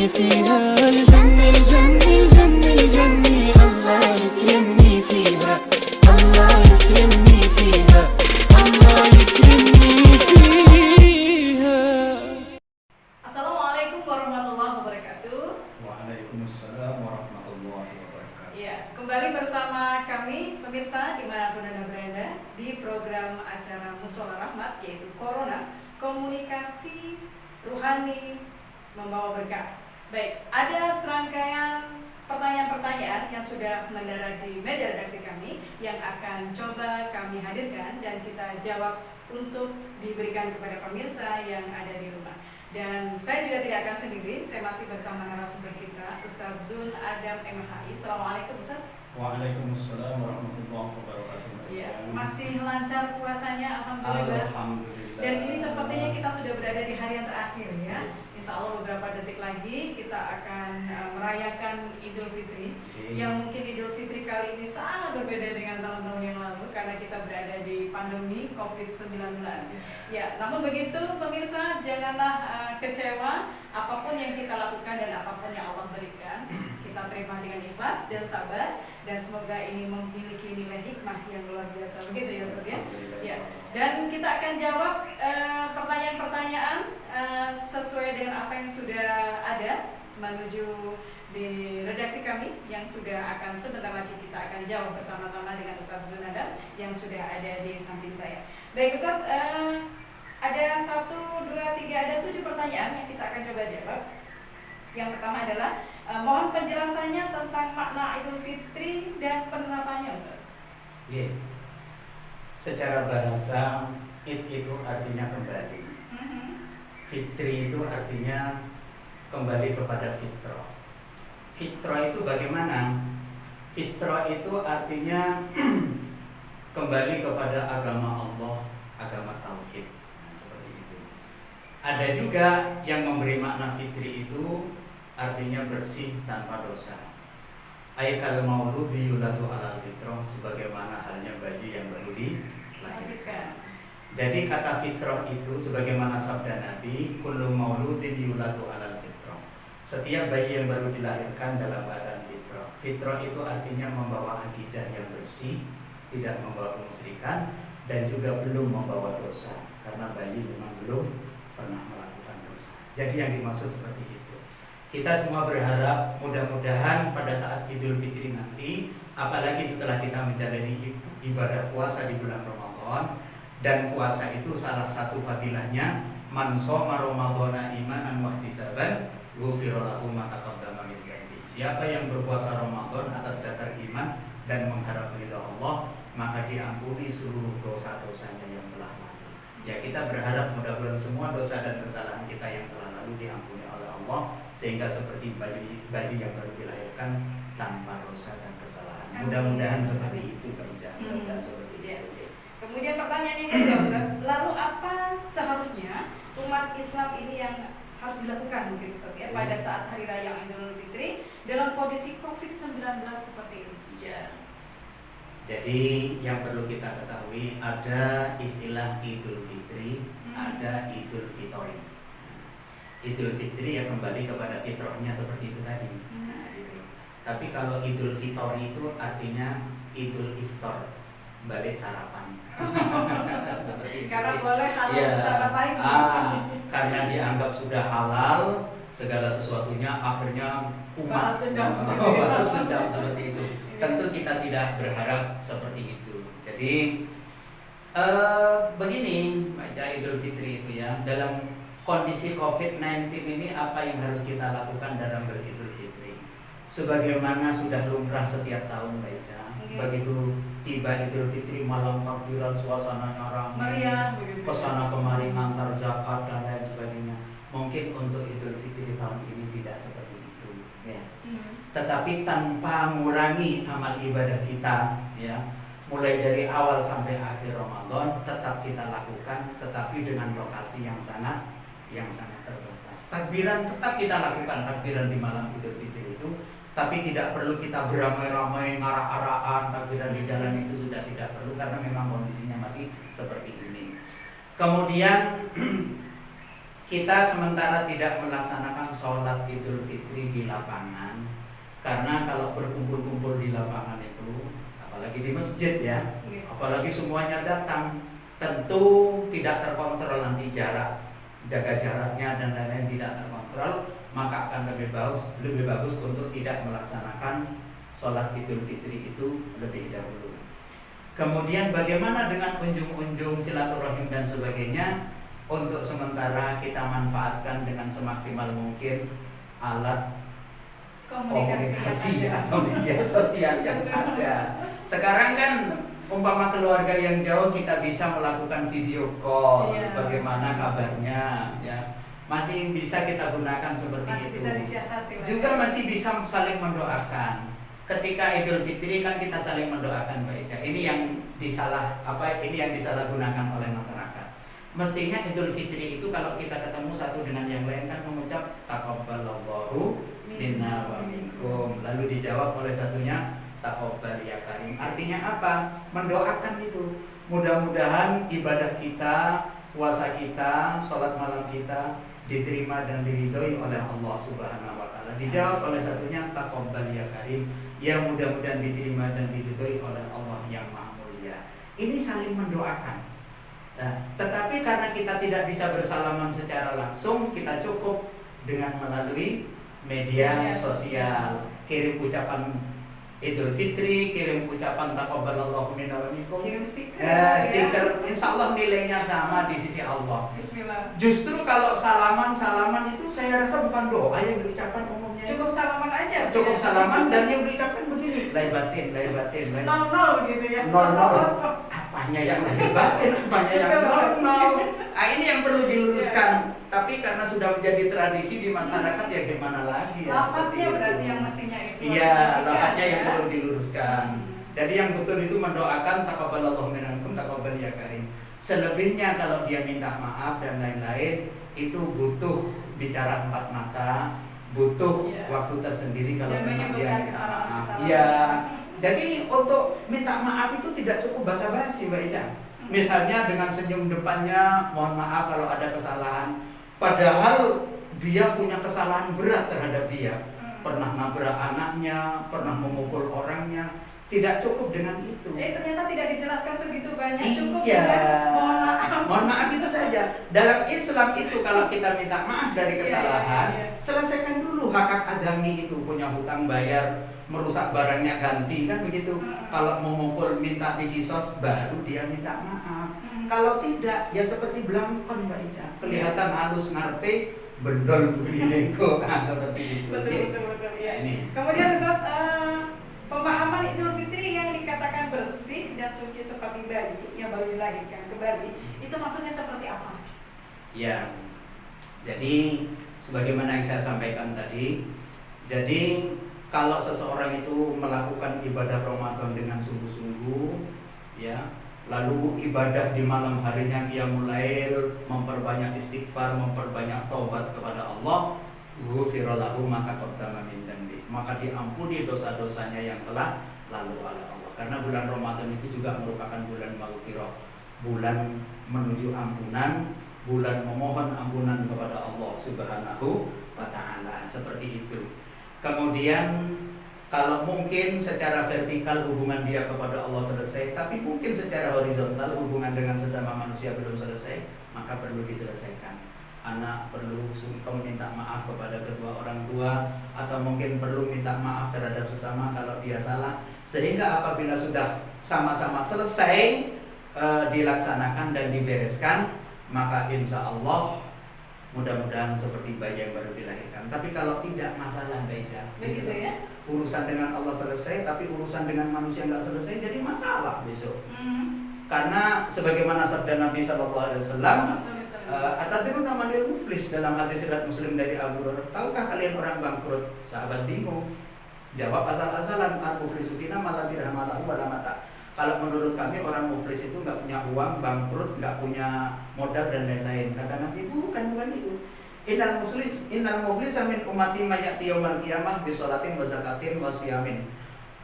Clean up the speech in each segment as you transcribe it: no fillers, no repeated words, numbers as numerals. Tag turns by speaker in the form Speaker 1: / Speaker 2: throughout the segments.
Speaker 1: فيها الجنة الجنة الجنة الجنة الله يكرمني فيها الله يكرمني فيها الله يكرمني فيها.
Speaker 2: Assalamualaikum warahmatullahi wabarakatuh.
Speaker 3: Waalaikumsalam warahmatullahi wabarakatuh.
Speaker 2: Ya, kembali bersama kami pemirsa dimanapun Anda berada di program acara Mushola Rahmat, yaitu Corona Komunikasi Ruhani Membawa Berkah. Baik, ada serangkaian pertanyaan-pertanyaan yang sudah mendarat di meja redaksi kami yang akan coba kami hadirkan dan kita jawab untuk diberikan kepada pemirsa yang ada di rumah. Dan saya juga tidak akan sendiri, saya masih bersama narasumber kita, Ustaz Zun Adam MHI. Assalamualaikum Ustaz.
Speaker 3: Waalaikumsalam warahmatullahi wabarakatuh.
Speaker 2: Ya, masih lancar puasanya, alhamdulillah.
Speaker 3: Alhamdulillah.
Speaker 2: Dan ini sepertinya kita sudah berada di hari yang terakhir ya. Insya Allah beberapa detik lagi kita akan merayakan Idul Fitri. Yang mungkin Idul Fitri kali ini sangat berbeda dengan tahun-tahun yang lalu karena kita berada di pandemi COVID-19. Ya, namun begitu pemirsa, janganlah kecewa apapun yang kita lakukan dan apapun yang Allah berikan. Kita terima dengan ikhlas dan sabar, dan semoga ini memiliki nilai hikmah yang luar biasa. Begitu ya Ustaz ya? Ya. Dan kita akan jawab pertanyaan-pertanyaan sesuai dengan apa yang sudah ada menuju di redaksi kami yang sudah akan sebentar lagi kita akan jawab bersama-sama dengan Ustaz Zunada yang sudah ada di samping saya. Baik Ustaz, ada 1, 2, 3, ada 7 pertanyaan yang kita akan coba jawab. Yang pertama adalah mohon penjelasannya tentang makna Idul Fitri dan penerapannya Ustaz.
Speaker 4: Yeah. Secara bahasa, Id itu artinya kembali. Fitri itu artinya kembali kepada fitrah. Fitrah itu bagaimana? Fitrah itu artinya kembali kepada agama Allah, agama tauhid. Nah, seperti itu. Ada juga yang memberi makna fitri itu artinya bersih tanpa dosa. Aikal mauludi yuladu alal fitrah, sebagaimana halnya bayi yang baru dilahirkan. Jadi kata fitrah itu sebagaimana sabda Nabi, kullu mauludin yuladu alal fitrah. Setiap bayi yang baru dilahirkan dalam keadaan fitrah. Fitrah itu artinya membawa akidah yang bersih, tidak membawa kemusyrikan, dan juga belum membawa dosa, karena bayi memang belum pernah melakukan dosa. Jadi yang dimaksud seperti itu. Kita semua berharap mudah-mudahan pada saat Idul Fitri nanti, apalagi setelah kita menjalani ibadah puasa di bulan Ramadan, dan puasa itu salah satu fadilahnya man shoma ramadhana imanan wa ihtisaban ghufira lahu ma taqaddama min dhanbi. Siapa yang berpuasa Ramadan atas dasar iman dan mengharap ridha Allah, maka diampuni seluruh dosa-dosanya yang telah lalu. Ya, kita berharap mudah-mudahan semua dosa dan kesalahan kita yang telah lalu diampuni oleh Allah, sehingga seperti bayi yang baru dilahirkan tanpa dosa dan kesalahan. Mudah-mudahan seperti itu Pak Ija. Mudah-mudahan seperti itu.
Speaker 2: Kemudian pertanyaan yang kedua Ustaz, lalu apa seharusnya umat Islam ini yang harus dilakukan mungkin Ustaz ya pada saat hari raya Idul Fitri dalam kondisi COVID-19 seperti ini?
Speaker 4: Iya. Jadi yang perlu kita ketahui ada istilah Idul Fitri, ada Idul Fitri. Idul Fitri ya kembali kepada fitrahnya seperti itu tadi. Nah, gitu. Tapi kalau Idul Fitri itu artinya Idul Iftar, balik sarapan. Seperti itu.
Speaker 2: Karena boleh halal
Speaker 4: Ya.
Speaker 2: bersama baik.
Speaker 4: Karena dianggap sudah halal, segala sesuatunya akhirnya
Speaker 2: Balas
Speaker 4: kumat.
Speaker 2: dendam.
Speaker 4: Balas dendam seperti itu. Tentu kita tidak berharap seperti itu. Jadi begini, baca Idul Fitri itu ya, dalam kondisi COVID-19 ini apa yang harus kita lakukan dalam beridul fitri? Sebagaimana sudah lumrah setiap tahun baca. Begitu tiba Idul Fitri, malam takbiran, suasananya ramai, kesana kemari ngantar zakat dan lain sebagainya. Mungkin untuk Idul Fitri tahun ini tidak seperti itu, ya. Tetapi tanpa mengurangi amal ibadah kita, ya, mulai dari awal sampai akhir Ramadan tetap kita lakukan, tetapi dengan lokasi yang sangat terbatas. Takbiran tetap kita lakukan, takbiran di malam Idul Fitri itu. Tapi tidak perlu kita beramai-ramai ngarah-arahan takbiran di jalan, itu sudah tidak perlu karena memang kondisinya masih seperti ini. Kemudian kita sementara tidak melaksanakan sholat Idul Fitri di lapangan, karena kalau berkumpul-kumpul di lapangan itu, apalagi di masjid ya, apalagi semuanya datang, tentu tidak terkontrol nanti jaga jaraknya dan lain-lain tidak terkontrol, maka akan lebih bagus untuk tidak melaksanakan sholat Idul Fitri itu lebih dahulu. Kemudian bagaimana dengan unjung-unjung silaturahim dan sebagainya? Untuk sementara kita manfaatkan dengan semaksimal mungkin alat komunikasi atau media sosial yang ada. Sekarang kan umpama keluarga yang jauh kita bisa melakukan video call, bagaimana kabarnya ya. Masih bisa kita gunakan seperti
Speaker 2: masih
Speaker 4: itu.
Speaker 2: Bisa disiasati,
Speaker 4: juga masih bisa saling mendoakan. Ketika Idul Fitri kan kita saling mendoakan Mbak Eca. Ini yang disalahgunakan oleh masyarakat. Mestinya Idul Fitri itu kalau kita ketemu satu dengan yang lain kan mengucap taqabbalallahu minna wa minkum. Lalu dijawab oleh satunya taqabbal ya karim. Artinya apa? Mendoakan itu. Mudah-mudahan ibadah kita, puasa kita, sholat malam kita diterima dan diridhoi oleh Allah Subhanahu wa taala. Dijawab oleh satunya taqabbal ya karim. Ya mudah-mudahan diterima dan diridhoi oleh Allah yang Maha Mulia. Ini saling mendoakan. Nah, tetapi karena kita tidak bisa bersalaman secara langsung, kita cukup dengan melalui media sosial. Kirim ucapan Idul Fitri, kirim ucapan taqabbalallahu minna wa minkum.
Speaker 2: Kirim stiker.
Speaker 4: Stiker, insya Allah nilainya sama di sisi Allah.
Speaker 2: Bismillah.
Speaker 4: Justru kalau salaman itu saya rasa bukan doa yang diucapkan umumnya.
Speaker 2: Cukup salaman aja.
Speaker 4: Cukup salaman dan yang diucapkan begini, lahir batin.
Speaker 2: 00 gitu ya.
Speaker 4: 00. Apanya yang lahir batin, apanya yang 00. Nah, ini yang perlu diluruskan. Tapi karena sudah menjadi tradisi di masyarakat ya gimana lagi ya.
Speaker 2: Lafadznya berarti yang mestinya itu.
Speaker 4: Iya, lafadznya yang perlu diluruskan. Jadi yang betul itu mendoakan taqabbalallahu minkum taqabbal ya karim. Selebihnya kalau dia minta maaf dan lain-lain itu butuh bicara empat mata, butuh waktu tersendiri kalau memang dia minta maaf. Iya. Jadi untuk minta maaf itu tidak cukup basa-basi Mbak Eca. Misalnya dengan senyum depannya, mohon maaf kalau ada kesalahan. Padahal dia punya kesalahan berat terhadap dia. Pernah nabrak anaknya, pernah memukul orangnya. Tidak cukup dengan itu.
Speaker 2: Ternyata tidak dijelaskan segitu banyak. Cukup
Speaker 4: iya.
Speaker 2: Mohon maaf.
Speaker 4: Mohon maaf itu saja. Dalam Islam itu kalau kita minta maaf dari kesalahan, selesaikan dulu hak adami itu, punya hutang bayar, merusak barangnya ganti kan begitu. Kalau memukul minta dikisos baru dia minta maaf. Kalau tidak ya seperti belangkon Mbak Ica. Kelihatan halus ngarepe bendol begini kok. Nah, seperti itu.
Speaker 2: Betul ya.
Speaker 4: Ini.
Speaker 2: Kemudian Ustaz, pemahaman Idul Fitri yang dikatakan bersih dan suci seperti bayi yang baru dilahirkan kembali, itu maksudnya seperti apa?
Speaker 4: Ya. Jadi sebagaimana yang saya sampaikan tadi, jadi kalau seseorang itu melakukan ibadah Ramadan dengan sungguh-sungguh, ya, lalu ibadah di malam harinya qiyamul lail, memperbanyak istighfar, memperbanyak taubat kepada Allah, ghufira lahu ma taqaddama min dzambi, maka diampuni dosa-dosanya yang telah lalu oleh Allah. Karena bulan Ramadan itu juga merupakan bulan maghfirah, bulan menuju ampunan, bulan memohon ampunan kepada Allah Subhanahu wa taala, seperti itu. Kemudian kalau mungkin secara vertikal hubungan dia kepada Allah selesai, tapi mungkin secara horizontal hubungan dengan sesama manusia belum selesai, maka perlu diselesaikan. Anak perlu sungkem minta maaf kepada kedua orang tua, atau mungkin perlu minta maaf terhadap sesama kalau dia salah, sehingga apabila sudah sama-sama selesai dilaksanakan dan dibereskan, maka insya Allah mudah-mudahan seperti bayi yang baru dilahirkan. Tapi kalau tidak, masalah Beja.
Speaker 2: Begitu ya.
Speaker 4: Urusan dengan Allah selesai, tapi urusan dengan manusia nggak selesai, jadi masalah besok. Karena sebagaimana sabda Nabi SAW, atadruna manil muflis, dalam hadis riwayat Muslim dari Abu Hurairah, tahukah kalian orang bangkrut? Sahabat bingung. Jawab asal-asalan, al-muflisu fina ma la dirham lahu wa la mata. Kalau menurut kami orang muflis itu nggak punya uang, bangkrut, nggak punya modal dan lain-lain. Kata Nabi, bukan itu. Innal muflis min ummati mayati yaumal qiyamah bi sholatin wa zakatin wa siyamin.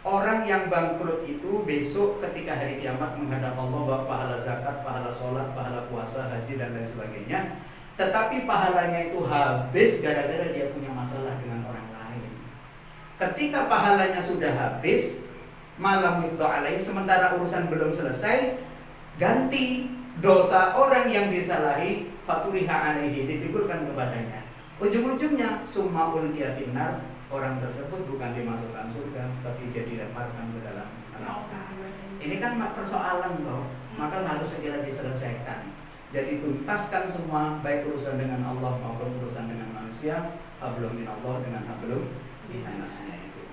Speaker 4: Orang yang bangkrut itu besok ketika hari kiamat menghadap Allah bawa pahala zakat, pahala sholat, pahala puasa, haji dan lain sebagainya. tetapi pahalanya itu habis gara-gara dia punya masalah dengan orang lain. Ketika pahalanya sudah habis, malam itu alaih, sementara urusan belum selesai, ganti dosa orang yang disalahi, faturiha alaihi, dipikirkan kepadanya. Ujung-ujungnya summa ulqiya finnar, orang tersebut bukan dimasukkan surga, tapi dia dilemparkan ke dalam neraka. Ini kan persoalan loh, maka harus segera diselesaikan. Jadi tuntaskan semua, baik urusan dengan Allah maupun urusan dengan manusia, hablum minallah dengan hablum minannasnya itu.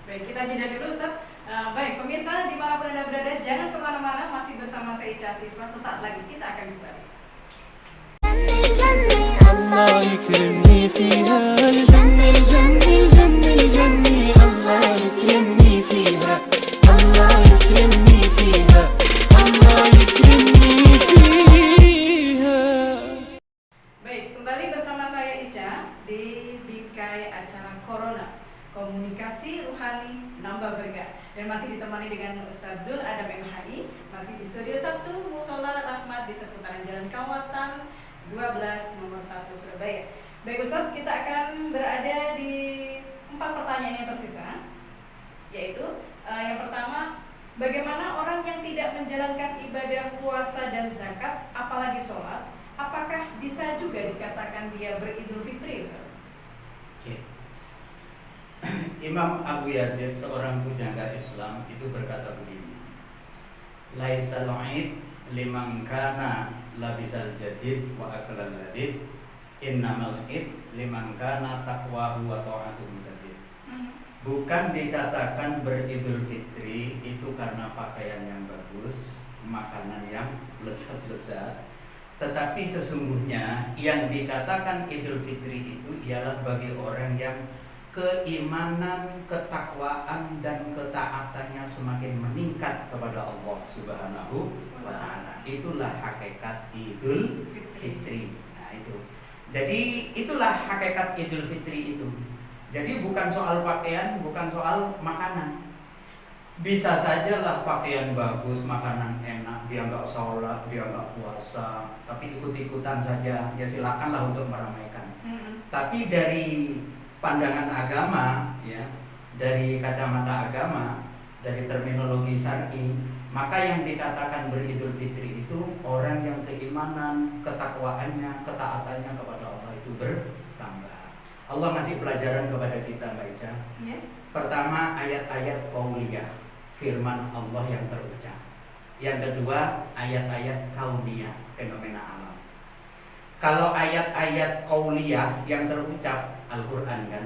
Speaker 2: Baik, kita jeda dulu Ustaz. Baik, pemirsa dimanapun Anda berada, jangan kemana-mana, masih bersama saya Ica Asifah. Sesaat lagi kita akan kembali.
Speaker 1: الله يكرمني فيها الجنة الجنة الجنة الجنة الله يكرمني فيها الله يكرمني فيها الله يكرمني فيها.
Speaker 2: Baik, kembali bersama saya Ica di bingkai acara Corona Komunikasi Ruhani Nambah Berkah, dan masih ditemani dengan Ustaz Zul Adam MHI, masih di studio 1 Musola Rahmat di seputaran Jalan Kawatan 12 nomor 1 Surabaya. Baik Ustaz, kita akan berada di 4 pertanyaan yang tersisa, yaitu yang pertama, bagaimana orang yang tidak menjalankan ibadah puasa dan zakat, apalagi sholat, apakah bisa juga dikatakan dia beridul fitri Ustaz?
Speaker 4: Oke. Imam Abu Yazid, seorang pujangga Islam, itu berkata begini, laisal id liman kana labisal jadid wa akalal ladid, innamal id liman kana taqwahu wa ta'atul mutazid. Bukan dikatakan beridul fitri itu karena pakaian yang bagus, makanan yang lezat-lezat, tetapi sesungguhnya yang dikatakan idul fitri itu ialah bagi orang yang keimanan, ketakwaan dan ketaatannya semakin meningkat kepada Allah Subhanahu wa ta'ala. Itulah hakikat Idul Fitri. Nah, itu. Jadi itulah hakikat Idul Fitri itu. Jadi bukan soal pakaian, bukan soal makanan. Bisa saja lah pakaian bagus, makanan enak, dia nggak sholat, dia nggak puasa, tapi ikut-ikutan saja, ya silakanlah untuk meramaikan. Tapi dari pandangan agama, ya, dari kacamata agama, dari terminologi syar'i, maka yang dikatakan beridul fitri itu orang yang keimanan, ketakwaannya, ketaatannya kepada Allah itu bertambah. Allah ngasih pelajaran kepada kita, Mbak Ica.
Speaker 2: Ya.
Speaker 4: Pertama, ayat-ayat qauliyah, firman Allah yang terucap. Yang kedua, ayat-ayat kauniyah, fenomena alam. Kalau ayat-ayat qauliyah yang terucap, Al-Quran kan,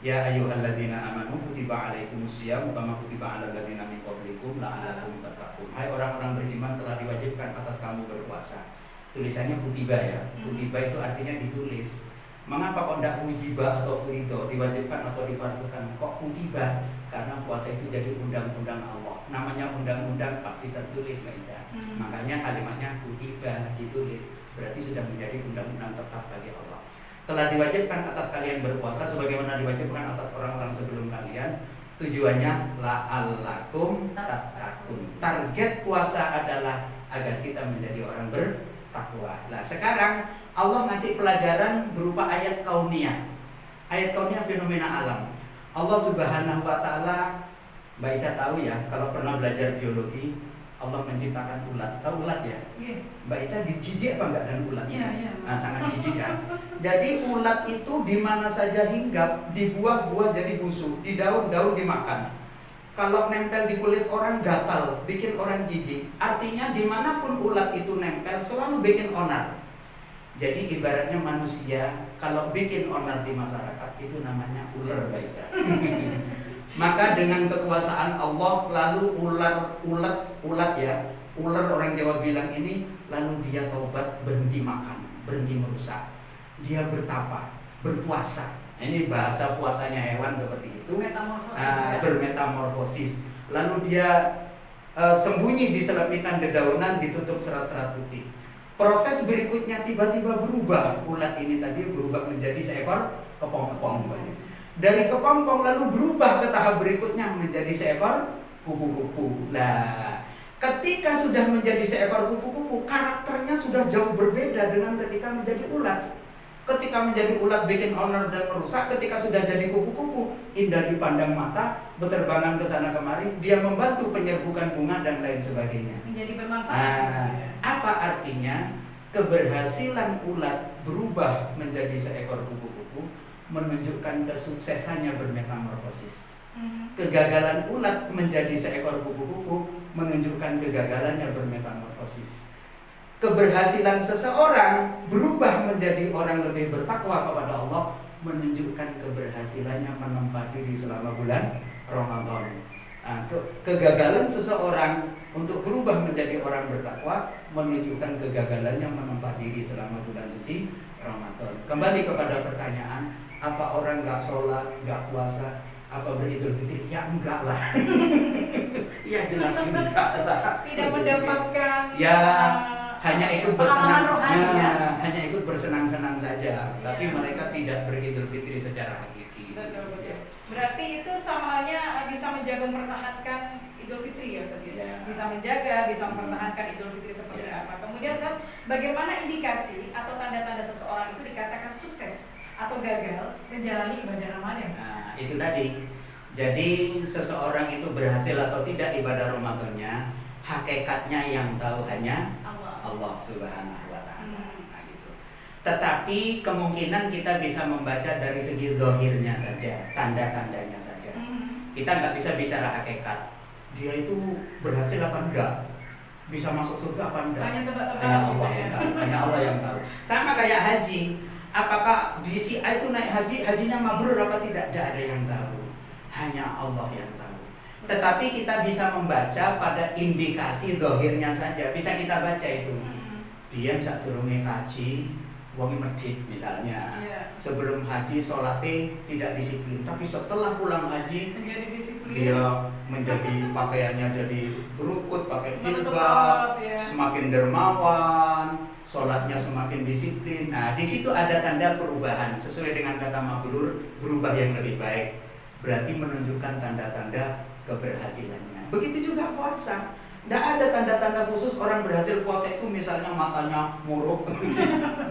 Speaker 4: ya ayyuhalladzina amanu kutiba alaikumusiyam kama kutiba alal ladzina min qablikum la'allakum tattaqun. Hai orang-orang beriman, telah diwajibkan atas kamu berpuasa. Tulisannya kutiba ya. Kutiba itu artinya ditulis. Mengapa kok tidak mujiba atau furido, diwajibkan atau difardukan? Kok kutiba? Karena puasa itu jadi undang-undang Allah. Namanya undang-undang pasti tertulis, Mbak Ica. Makanya kalimatnya kutiba, ditulis. Berarti sudah menjadi undang-undang tetap bagi Allah. Telah diwajibkan atas kalian berpuasa sebagaimana diwajibkan atas orang-orang sebelum kalian. Tujuannya la'allakum tattaqun. Target puasa adalah agar kita menjadi orang bertakwa. Nah, sekarang Allah ngasih pelajaran berupa ayat kauniyah. Ayat kauniyah fenomena alam. Allah Subhanahu wa ta'ala, Mbak Ica tahu ya, kalau pernah belajar biologi, Allah menciptakan ulat. Tahu ulat ya?
Speaker 2: Yeah.
Speaker 4: Mbak Ica jijik apa enggak dengan ulat?
Speaker 2: Yeah.
Speaker 4: Nah, sangat jijik ya. Jadi ulat itu di mana saja hinggap, di buah-buah jadi busuk, di daun-daun dimakan. Kalau nempel di kulit orang gatal, bikin orang jijik. Artinya dimanapun ulat itu nempel selalu bikin onar. Jadi ibaratnya manusia kalau bikin onar di masyarakat itu namanya ular, Mbak Ica. Maka dengan kekuasaan Allah lalu ulat ya, ular orang Jawa bilang ini, lalu dia taubat, berhenti makan, berhenti merusak. Dia bertapa, berpuasa. Ini bahasa puasanya hewan seperti itu. Bermetamorfosis. Lalu dia sembunyi di selepitan dedaunan, ditutup serat-serat putih. Proses berikutnya tiba-tiba berubah. Ulat ini tadi berubah menjadi seekor kepompong. Dari kepompong lalu berubah ke tahap berikutnya menjadi seekor kupu-kupu. Nah, Ketika sudah menjadi seekor kupu-kupu, karakternya sudah jauh berbeda dengan ketika menjadi ulat. Ketika menjadi ulat bikin onar dan merusak, ketika sudah jadi kupu-kupu, indah dipandang mata, berterbangan ke sana kemari, dia membantu penyerbukan bunga dan lain sebagainya.
Speaker 2: Menjadi bermanfaat.
Speaker 4: Apa artinya? Keberhasilan ulat berubah menjadi seekor kupu-kupu menunjukkan kesuksesannya bermetamorfosis. Kegagalan ulat menjadi seekor kupu-kupu menunjukkan kegagalannya bermetamorfosis. Keberhasilan seseorang berubah menjadi orang lebih bertakwa kepada Allah menunjukkan keberhasilannya menempa diri selama bulan Ramadan. Kegagalan seseorang untuk berubah menjadi orang bertakwa menunjukkan kegagalannya menempa diri selama bulan suci Ramadan. Kembali kepada pertanyaan, apa orang nggak sholat, nggak puasa, apa beridul fitri? Ya enggak lah. Ya jelas enggak lah.
Speaker 2: Tidak mendapatkan
Speaker 4: ya hanya ikut bersenang, hanya ikut bersenang-senang saja. Tapi mereka tidak beridul fitri secara hakiki.
Speaker 2: Betul. Berarti itu sama halnya bisa menjaga mempertahankan Idul Fitri ya Ustaz? Bisa menjaga, bisa mempertahankan Idul Fitri seperti apa. Kemudian Ustaz, bagaimana indikasi atau tanda-tanda seseorang itu dikatakan sukses atau gagal menjalani ibadah Ramadan?
Speaker 4: Nah, itu tadi. Jadi seseorang itu berhasil atau tidak ibadah Ramadannya, hakikatnya yang tahu hanya Allah Subhanahu wa Ta'ala. Nah, gitu. Tetapi kemungkinan kita bisa membaca dari segi zahirnya saja, tanda-tandanya saja. Kita nggak bisa bicara hakikat. Dia itu berhasil apa enggak? Bisa masuk surga apa enggak? Hanya Allah yang tahu. Hanya Allah yang tahu. Sama kayak haji. Apakah di si A itu naik haji, hajinya mabrur apa tidak? Tidak ada yang tahu. Hanya Allah yang tahu. Tetapi kita bisa membaca pada indikasi zahirnya saja. Bisa kita baca itu. Dia bisa turunnya haji, wongi medit misalnya. Sebelum haji sholatnya tidak disiplin, tapi setelah pulang haji
Speaker 2: menjadi disiplin.
Speaker 4: Dia menjadi pakaiannya jadi berukut, pakai jilbab, semakin dermawan, sholatnya semakin disiplin. Nah, di situ ada tanda perubahan sesuai dengan kata mabrur, berubah yang lebih baik. Berarti menunjukkan tanda-tanda keberhasilannya. Begitu juga puasa. Tidak ada tanda-tanda khusus orang berhasil puasa itu misalnya matanya muruk,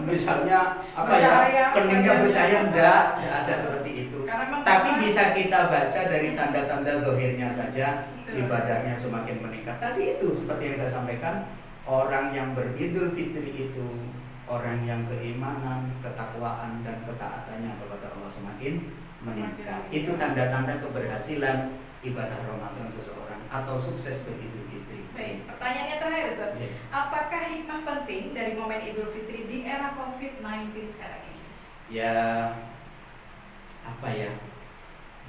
Speaker 4: misalnya apa ya, keningnya bercahaya, tidak ada seperti itu. Tapi bisa kita baca dari tanda-tanda zahirnya saja, ibadahnya semakin meningkat. Tadi itu seperti yang saya sampaikan, orang yang beridul fitri itu orang yang keimanan, ketakwaan dan ketaatannya kepada Allah semakin meningkat. Itu tanda-tanda keberhasilan ibadah Ramadan seseorang atau sukses beridul fitri.
Speaker 2: Baik, pertanyaannya terakhir Ustaz. Apakah hikmah penting dari momen Idul Fitri di era COVID-19 sekarang ini?
Speaker 4: Ya, apa ya?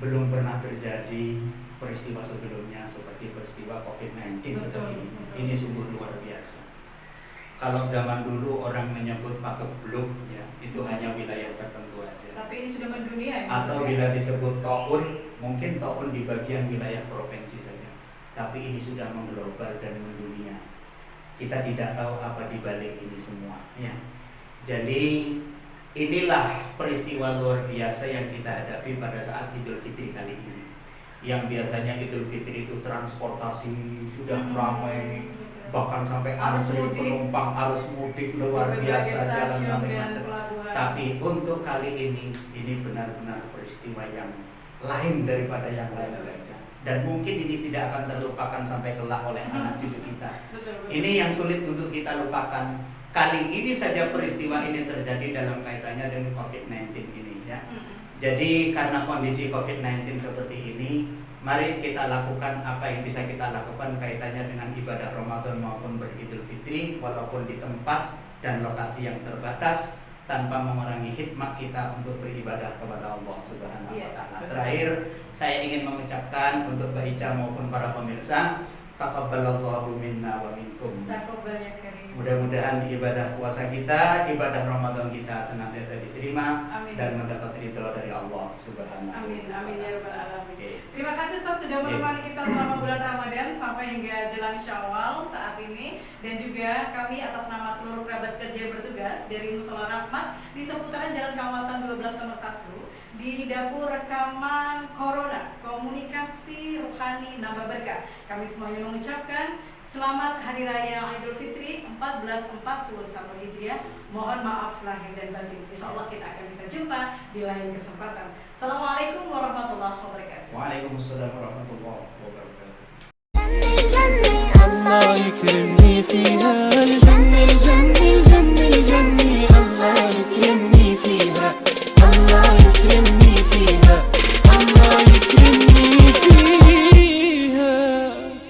Speaker 4: Belum pernah terjadi peristiwa sebelumnya seperti peristiwa COVID-19 seperti ini. Ini sungguh luar biasa. Kalau zaman dulu orang menyebut pagebluk ya, itu hanya wilayah tertentu aja.
Speaker 2: Tapi ini sudah mendunia ya.
Speaker 4: Atau bila disebut taun, mungkin taun di bagian wilayah provinsi saja. Tapi ini sudah mengglobal dan mendunia. Kita tidak tahu apa di balik ini semua ya. Jadi inilah peristiwa luar biasa yang kita hadapi pada saat Idul Fitri kali ini. Yang biasanya Idul Fitri itu transportasi sudah ramai, bahkan sampai antri penumpang, arus mudik luar biasa, jalan sampai macet. Tapi untuk kali ini benar-benar peristiwa yang lain daripada yang lain. Dan mungkin ini tidak akan terlupakan sampai kelak oleh anak cucu kita. Ini yang sulit untuk kita lupakan. Kali ini saja peristiwa ini terjadi dalam kaitannya dengan COVID-19 ini ya. Jadi karena kondisi COVID-19 seperti ini, mari kita lakukan apa yang bisa kita lakukan kaitannya dengan ibadah Ramadan maupun beridul fitri, walaupun di tempat dan lokasi yang terbatas, tanpa mengurangi hikmah kita untuk beribadah kepada Allah Subhanahu wa Ta'ala. Terakhir, saya ingin mengucapkan untuk Mbak Ica maupun para pemirsa, taqabbalallahu minna wa minkum. Mudah-mudahan ibadah puasa kita, ibadah Ramadan kita senantiasa diterima. Amin. Dan mendapat ridho dari Allah Subhanahu wa Ta'ala.
Speaker 2: Amin, amin ya rabbal alamin. Terima kasih Ustaz sudah menemani kita selama bulan Ramadan sampai hingga jelang Syawal saat ini, dan juga kami atas nama seluruh kerabat kerja bertugas dari Mushola Rahmat di seputaran Jalan Kawatan 12 nomor 1 di dapur rekaman Corona Komunikasi Rohani Nambah Berkah. Kami semuanya mengucapkan Selamat Hari Raya Idul Fitri 1441 Hijriah. Mohon maaf lahir dan batin. Insya Allah kita akan bisa jumpa di lain kesempatan. Assalamualaikum warahmatullahi wabarakatuh.
Speaker 3: Waalaikumsalam warahmatullahi wabarakatuh.
Speaker 1: الله يكرمني فيها